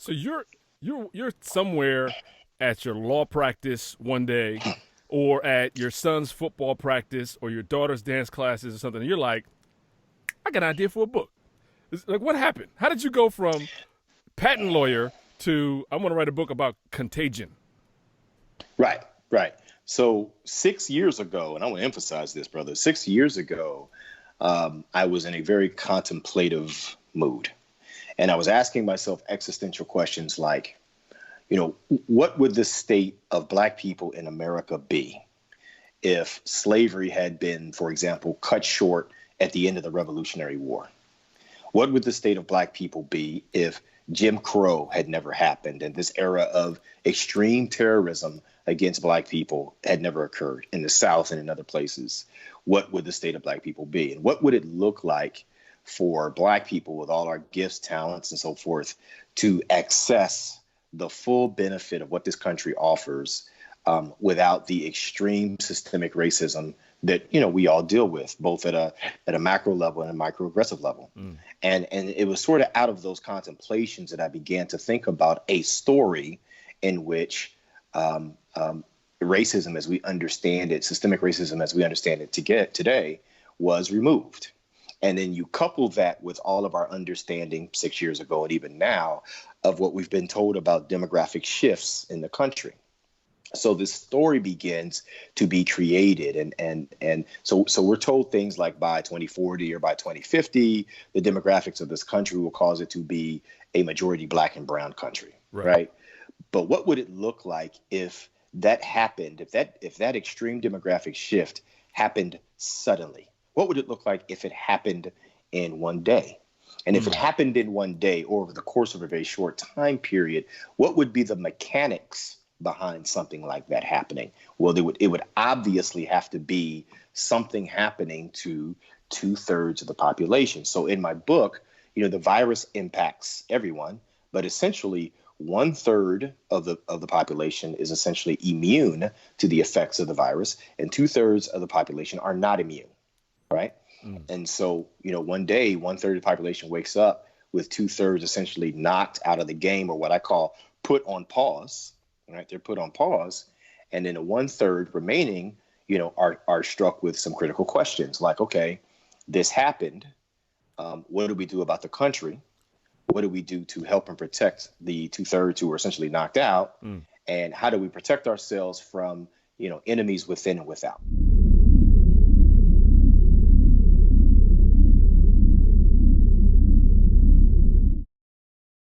So you're somewhere at your law practice one day, or at your son's football practice, or your daughter's dance classes or something. And you're like, I got an idea for a book. It's like, what happened? How did you go from patent lawyer to I want to write a book about contagion? Right, right. So 6 years ago, and I want to emphasize this, brother. 6 years ago, I was in a very contemplative mood, and I was asking myself existential questions like, what would the state of Black people in America be if slavery had been, for example, cut short at the end of the Revolutionary War? What would the state of Black people be if Jim Crow had never happened and this era of extreme terrorism against Black people had never occurred in the South and in other places? What would the state of Black people be? And what would it look like for Black people with all our gifts, talents, and so forth to access the full benefit of what this country offers without the extreme systemic racism that we all deal with, both at a macro level and a microaggressive level. And it was sort of out of those contemplations that I began to think about a story in which racism as we understand it, systemic racism as we understand it today, was removed. And then you couple that with all of our understanding 6 years ago and even now of what we've been told about demographic shifts in the country. So this story begins to be created. And so we're told things like by 2040 or by 2050, the demographics of this country will cause it to be a majority Black and brown country. Right. But what would it look like if that happened, if that extreme demographic shift happened suddenly? What would it look like if it happened in one day? And if it happened in one day or over the course of a very short time period, what would be the mechanics behind something like that happening? Well, it would obviously have to be something happening to 2/3 of the population. So in my book, the virus impacts everyone, but essentially 1/3 of the population is essentially immune to the effects of the virus, and 2/3 of the population are not immune. Right. And so, one day, 1/3 of the population wakes up with 2/3 essentially knocked out of the game, or what I call put on pause. Right. They're put on pause. And then the 1/3 remaining, are struck with some critical questions like, OK, this happened. What do we do about the country? What do we do to help and protect the 2/3 who were essentially knocked out? And how do we protect ourselves from, enemies within and without?